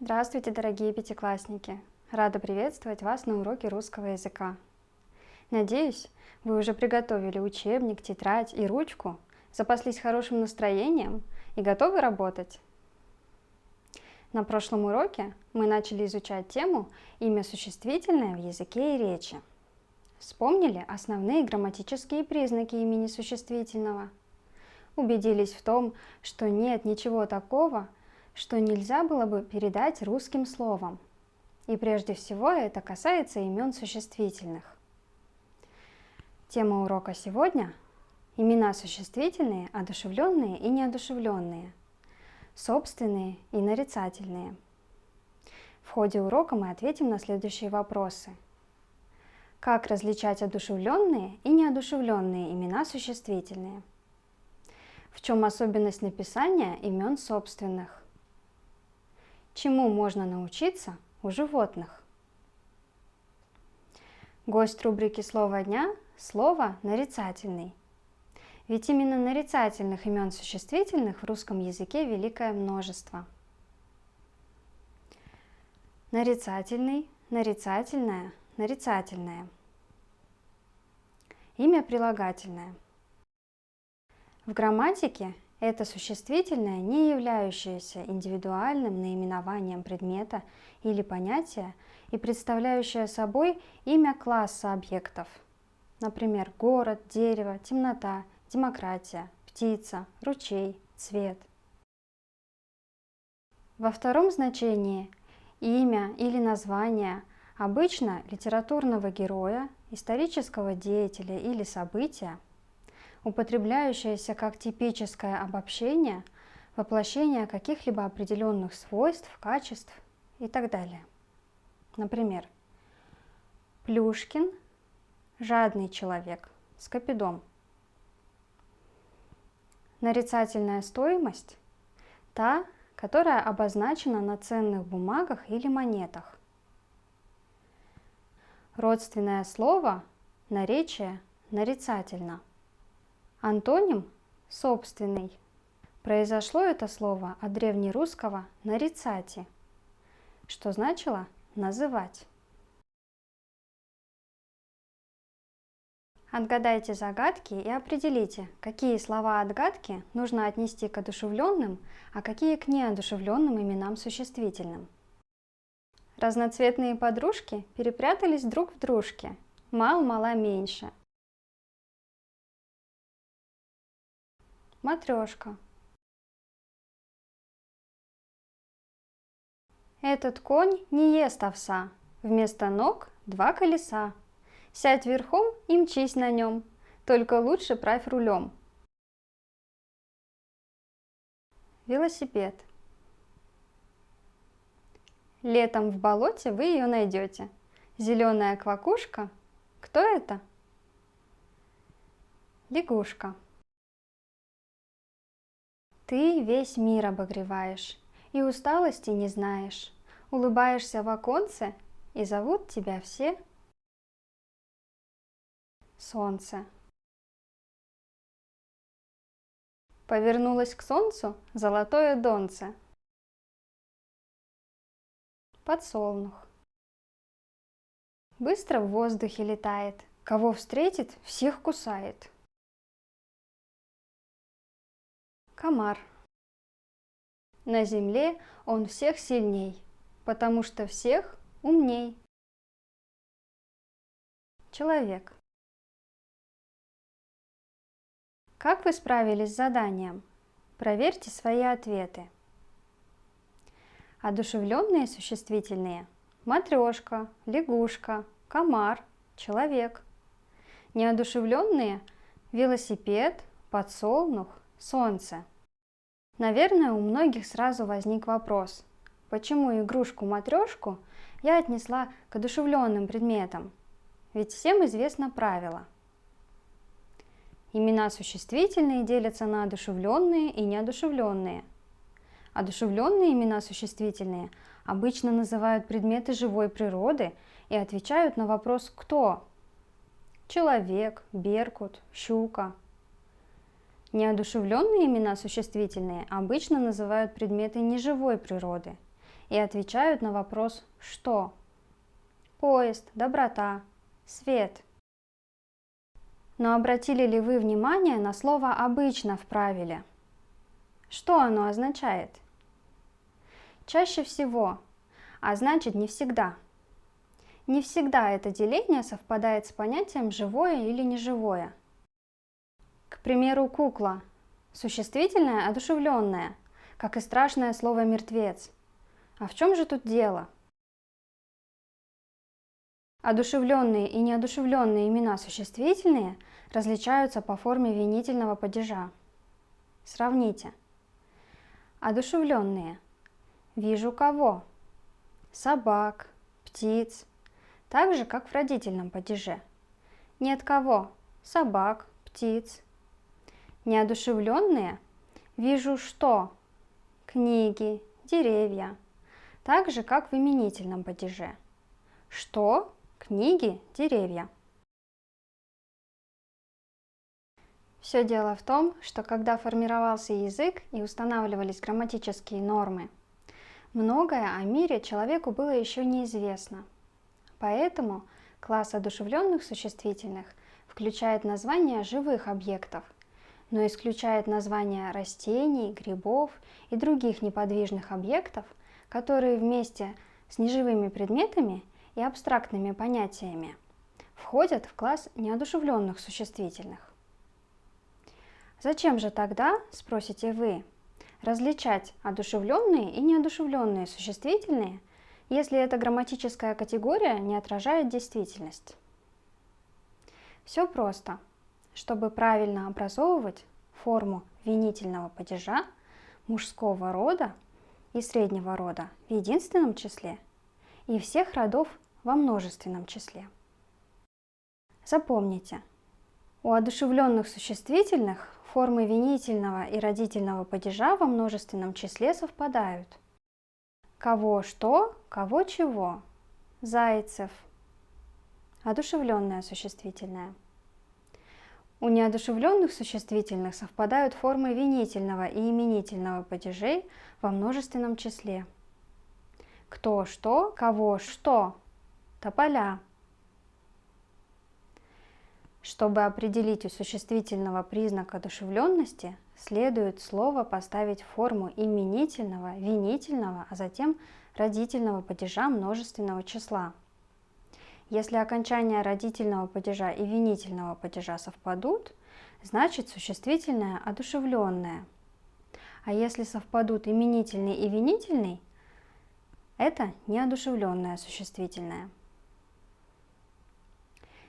Здравствуйте, дорогие пятиклассники! Рада приветствовать вас на уроке русского языка. Надеюсь, вы уже приготовили учебник, тетрадь и ручку, запаслись хорошим настроением и готовы работать. На прошлом уроке мы начали изучать тему «Имя существительное в языке и речи». Вспомнили основные грамматические признаки имени существительного. Убедились в том, что нет ничего такого, что нельзя было бы передать русским словом. И прежде всего это касается имен существительных. Тема урока сегодня – имена существительные, одушевленные и неодушевленные, собственные и нарицательные. В ходе урока мы ответим на следующие вопросы. Как различать одушевленные и неодушевленные имена существительные? В чем особенность написания имен собственных? Чему можно научиться у животных? Гость рубрики «Слово дня» – слово «нарицательный». Ведь именно нарицательных имен существительных в русском языке великое множество. Нарицательный, нарицательная, нарицательное. Имя прилагательное. В грамматике это существительное, не являющееся индивидуальным наименованием предмета или понятия и представляющее собой имя класса объектов, например, город, дерево, темнота, демократия, птица, ручей, цвет. Во втором значении имя или название обычно литературного героя, исторического деятеля или события, употребляющееся как типическое обобщение, воплощение каких-либо определенных свойств, качеств и так далее. Например, Плюшкин – жадный человек, скопидом. Нарицательная стоимость – та, которая обозначена на ценных бумагах или монетах. Родственное слово, наречие, нарицательно. Антоним – собственный. Произошло это слово от древнерусского «нарицати», что значило «называть». Отгадайте загадки и определите, какие слова отгадки нужно отнести к одушевленным, а какие к неодушевленным именам существительным. Разноцветные подружки перепрятались друг в дружке, мал-мала меньше. Матрешка. Этот конь не ест овса, вместо ног два колеса. Сядь верхом и мчись на нем, только лучше правь рулем. Велосипед. Летом в болоте вы ее найдете. Зеленая квакушка. Кто это? Лягушка. Ты весь мир обогреваешь, и усталости не знаешь. Улыбаешься в оконце, и зовут тебя все. Солнце. Повернулось к солнцу золотое донце. Подсолнух. Быстро в воздухе летает, кого встретит, всех кусает. Комар. На земле он всех сильней, потому что всех умней. Человек. Как вы справились с заданием? Проверьте свои ответы. Одушевленные существительные – матрешка, лягушка, комар, человек. Неодушевленные – велосипед, подсолнух, солнце. Наверное, у многих сразу возник вопрос, почему игрушку-матрешку я отнесла к одушевленным предметам? Ведь всем известно правило. Имена существительные делятся на одушевленные и неодушевленные. Одушевленные имена существительные обычно называют предметы живой природы и отвечают на вопрос «кто?». Человек, беркут, щука. Неодушевленные имена существительные обычно называют предметы неживой природы и отвечают на вопрос «что?». Поезд, доброта, свет. Но обратили ли вы внимание на слово «обычно» в правиле? Что оно означает? Чаще всего, а значит не всегда. Не всегда это деление совпадает с понятием «живое» или «неживое». К примеру, кукла. Существительное одушевленное, как и страшное слово «мертвец». А в чем же тут дело? Одушевленные и неодушевленные имена существительные различаются по форме винительного падежа. Сравните. Одушевленные. Вижу кого? Собак, птиц. Так же, как в родительном падеже. Нет кого? Собак, птиц. Неодушевленные. Вижу что? Книги, деревья. Так же, как в именительном падеже. Что? Книги, деревья. Все дело в том, что когда формировался язык и устанавливались грамматические нормы, многое о мире человеку было еще неизвестно. Поэтому класс одушевленных существительных включает названия живых объектов, но исключает названия растений, грибов и других неподвижных объектов, которые вместе с неживыми предметами и абстрактными понятиями входят в класс неодушевленных существительных. Зачем же тогда, спросите вы, различать одушевленные и неодушевленные существительные, если эта грамматическая категория не отражает действительность? Все просто. Чтобы правильно образовывать форму винительного падежа мужского рода и среднего рода в единственном числе и всех родов во множественном числе. Запомните, у одушевленных существительных формы винительного и родительного падежа во множественном числе совпадают. Кого что, кого чего. Зайцев. Одушевленное существительное. У неодушевленных существительных совпадают формы винительного и именительного падежей во множественном числе. Кто что, кого что. Тополя. Чтобы определить у существительного признак одушевленности, следует слово поставить в форму именительного, винительного, а затем родительного падежа множественного числа. Если окончания родительного падежа и винительного падежа совпадут, значит существительное одушевленное. А если совпадут именительный и винительный, это неодушевленное существительное.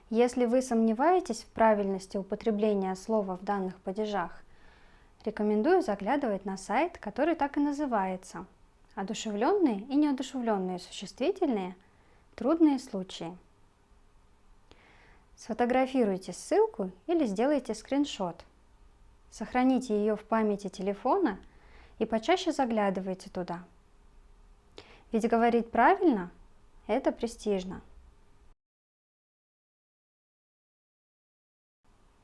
Если вы сомневаетесь в правильности употребления слова в данных падежах, рекомендую заглядывать на сайт, который так и называется «Одушевленные и неодушевленные существительные. Трудные случаи». Сфотографируйте ссылку или сделайте скриншот. Сохраните ее в памяти телефона и почаще заглядывайте туда. Ведь говорить правильно – это престижно.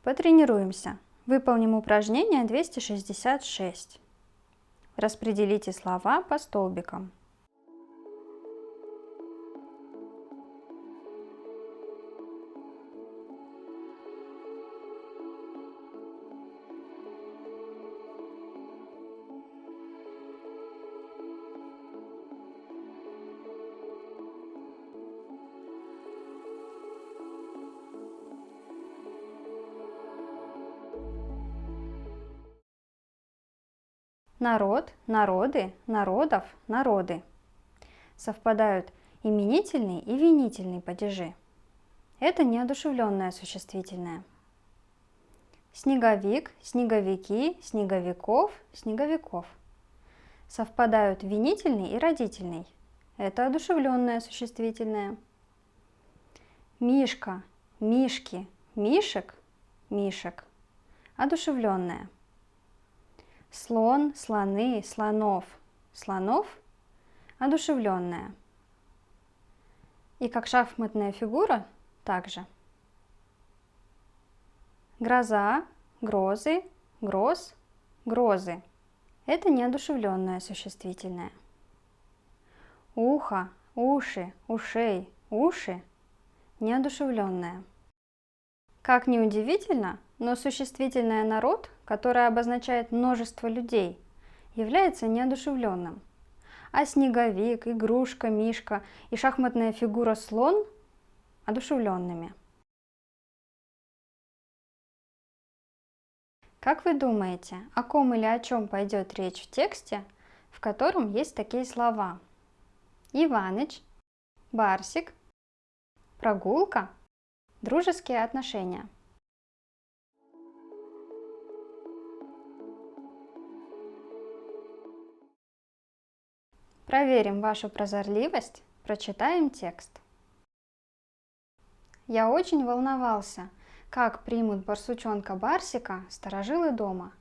Потренируемся. Выполним упражнение 266. Распределите слова по столбикам. Народ, народы, народов, народы. Совпадают именительный и винительный падежи. Это неодушевленное существительное. Снеговик, снеговики, снеговиков, снеговиков. Совпадают винительный и родительный. Это одушевленное существительное. Мишка, мишки, мишек, мишек. Одушевленное. Слон, слоны, слонов, слонов. Одушевленное. И как шахматная фигура также. Гроза, грозы, гроз, грозы. Это неодушевленное существительное. ухо, уши, ушей, уши – неодушевленное. Как ни удивительно, но существительное «народ», которое обозначает множество людей, является неодушевленным, а снеговик, игрушка, мишка и шахматная фигура слон – одушевленными. Как вы думаете, о ком или о чем пойдет речь в тексте, в котором есть такие слова: Иваныч, Барсик, прогулка, дружеские отношения? Проверим вашу прозорливость, прочитаем текст. Я очень волновался, как примут барсучонка Барсика старожилы дома,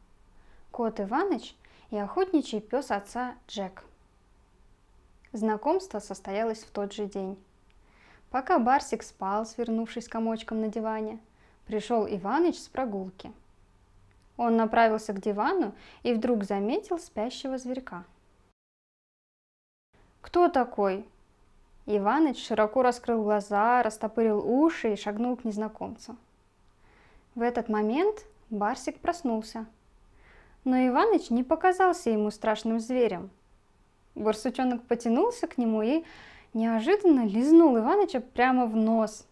кот Иваныч и охотничий пес отца Джек. Знакомство состоялось в тот же день. Пока Барсик спал, свернувшись комочком на диване, пришел Иваныч с прогулки. Он направился к дивану и вдруг заметил спящего зверька. «Кто такой?» Иваныч широко раскрыл глаза, растопырил уши и шагнул к незнакомцу. В этот момент Барсик проснулся. Но Иваныч не показался ему страшным зверем. Барсучонок потянулся к нему и неожиданно лизнул Иваныча прямо в нос.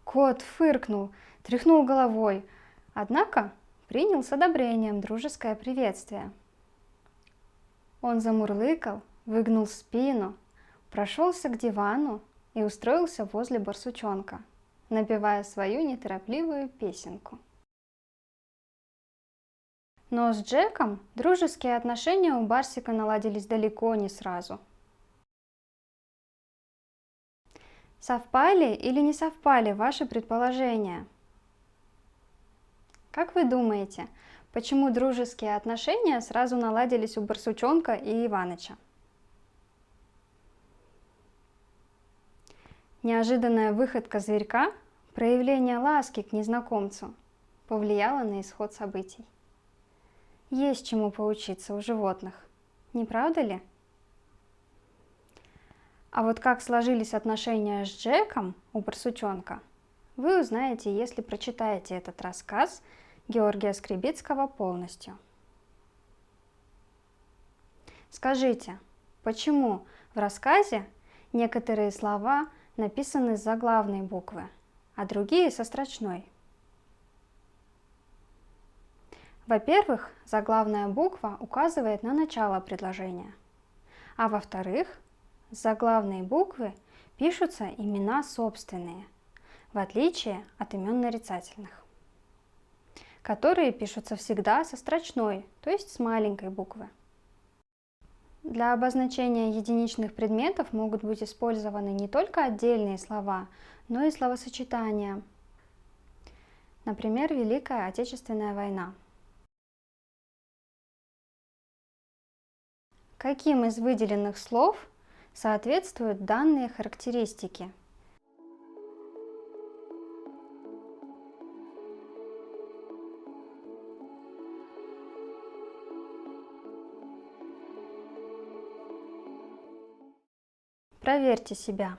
Кот фыркнул, тряхнул головой, однако принял с одобрением дружеское приветствие. Он замурлыкал, выгнул спину, прошелся к дивану и устроился возле барсучонка, напевая свою неторопливую песенку. Но с Джеком дружеские отношения у Барсика наладились далеко не сразу. Совпали или не совпали ваши предположения? Как вы думаете, почему дружеские отношения сразу наладились у барсучонка и Иваныча? Неожиданная выходка зверька, проявление ласки к незнакомцу, повлияло на исход событий. Есть чему поучиться у животных, не правда ли? А вот как сложились отношения с Джеком у барсучонка, вы узнаете, если прочитаете этот рассказ Георгия Скребицкого полностью. Скажите, почему в рассказе некоторые слова написаны с заглавной буквы, а другие со строчной? Во-первых, заглавная буква указывает на начало предложения, а во-вторых, с заглавной буквы пишутся имена собственные, в отличие от имен нарицательных, которые пишутся всегда со строчной, то есть с маленькой буквы. Для обозначения единичных предметов могут быть использованы не только отдельные слова, но и словосочетания. Например, Великая Отечественная война. Каким из выделенных слов соответствуют данные характеристики? Проверьте себя.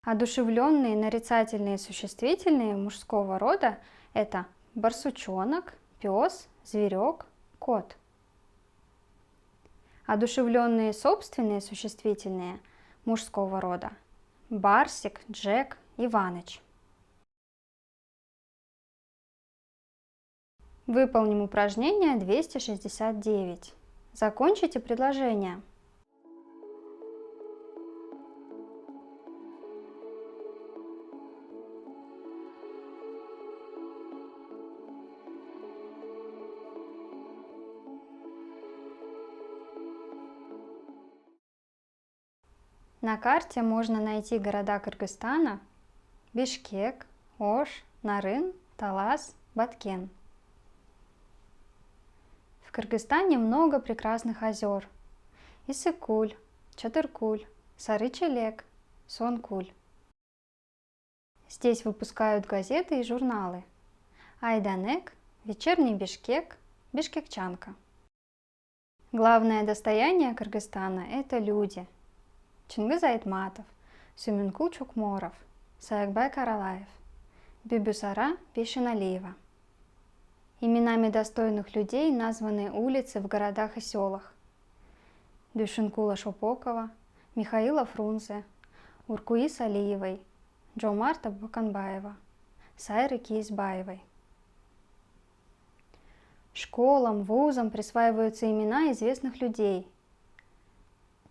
Одушевленные нарицательные существительные мужского рода – это барсучонок, пес, зверек, кот. Одушевленные собственные существительные мужского рода – Барсик, Джек, Иваныч. Выполним упражнение 269. Закончите предложение. На карте можно найти города Кыргызстана: Бишкек, Ош, Нарын, Талас, Баткен. В Кыргызстане много прекрасных озер: Исыкуль, Чатыркуль, Сары-Челек, Сон-Куль. Здесь выпускают газеты и журналы: Айданек, Вечерний Бишкек, Бишкекчанка. Главное достояние Кыргызстана – это люди, Чингиз Айтматов, Сюминкул Чукморов, Саякбай Каралаев, Бибюсара Бейшеналиева. Именами достойных людей названы улицы в городах и селах: Дюшинкула Шопокова, Михаила Фрунзе, Уркуис Алиевой, Джомарта Баканбаева, Сайры Киесбаевой. Школам, вузам присваиваются имена известных людей: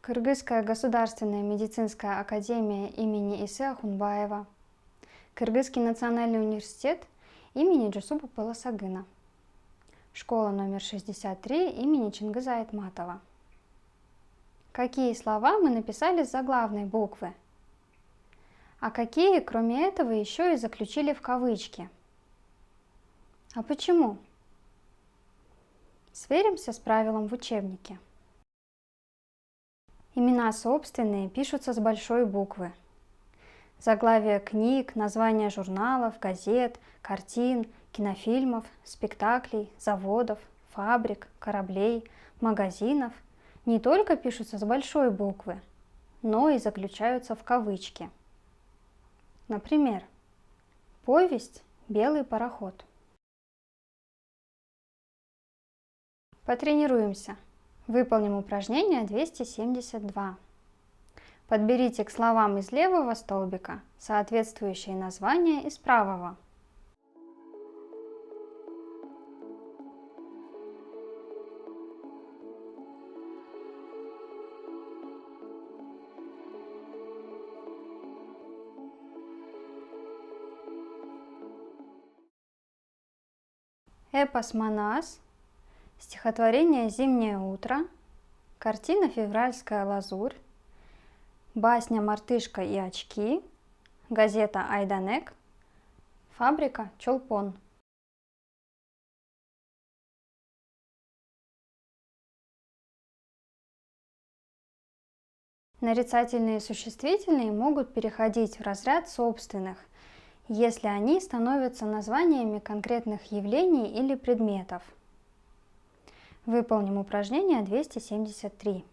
Кыргызская государственная медицинская академия имени Исы Ахунбаева, Кыргызский национальный университет имени Джусупа Паласагына, школа номер 63 имени Чингиза Айтматова. Какие слова мы написали с заглавной буквы? А какие, кроме этого, еще и заключили в кавычки? А почему? Сверимся с правилом в учебнике. Имена собственные пишутся с большой буквы. Заглавия книг, названия журналов, газет, картин, кинофильмов, спектаклей, заводов, фабрик, кораблей, магазинов не только пишутся с большой буквы, но и заключаются в кавычки. Например, повесть «Белый пароход». Потренируемся. Выполним упражнение 272. Подберите к словам из левого столбика соответствующие названия из правого. Эпос Манас, стихотворение «Зимнее утро», картина «Февральская лазурь», басня «Мартышка и очки», газета «Айданек», фабрика «Чолпон». Нарицательные и существительные могут переходить в разряд собственных, если они становятся названиями конкретных явлений или предметов. Выполним упражнение 273.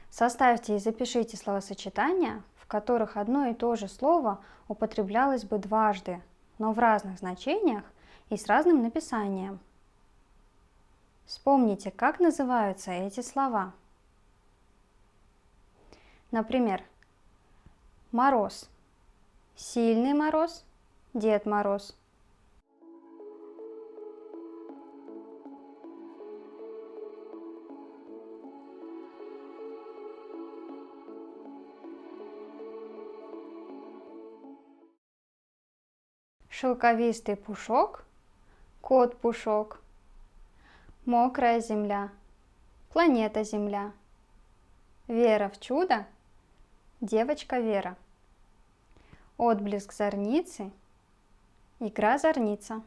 Составьте и запишите словосочетания, в которых одно и то же слово употреблялось бы дважды, но в разных значениях и с разным написанием. Вспомните, как называются эти слова. Например, мороз. Сильный мороз, Дед Мороз. Шелковистый пушок, Кот Пушок. Мокрая земля, Планета Земля. Вера в чудо, Девочка Вера. Отблеск зорницы, Игра зорница.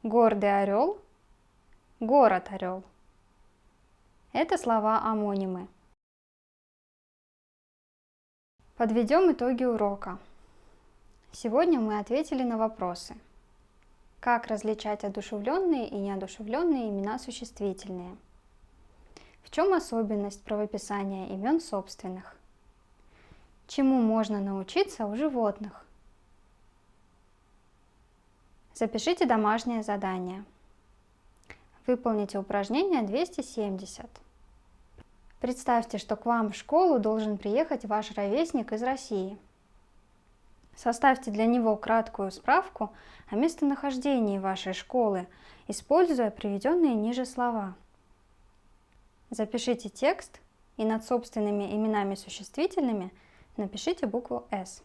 Гордый орел, Город Орел. Это слова-омонимы. Подведем итоги урока. Сегодня мы ответили на вопросы: как различать одушевленные и неодушевленные имена существительные? В чем особенность правописания имен собственных? Чему можно научиться у животных? Запишите домашнее задание. Выполните упражнение 270. Представьте, что к вам в школу должен приехать ваш ровесник из России. Составьте для него краткую справку о местонахождении вашей школы, используя приведенные ниже слова. Запишите текст и над собственными именами существительными напишите букву «С».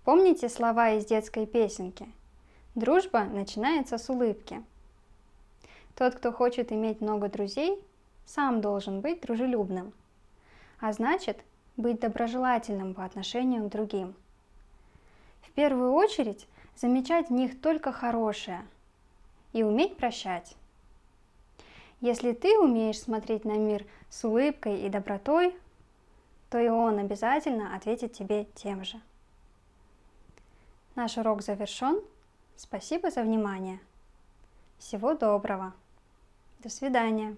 Помните слова из детской песенки? Дружба начинается с улыбки. Тот, кто хочет иметь много друзей, сам должен быть дружелюбным, а значит, быть доброжелательным по отношению к другим. В первую очередь, замечать в них только хорошее и уметь прощать. Если ты умеешь смотреть на мир с улыбкой и добротой, то и он обязательно ответит тебе тем же. Наш урок завершен. Спасибо за внимание. Всего доброго. До свидания.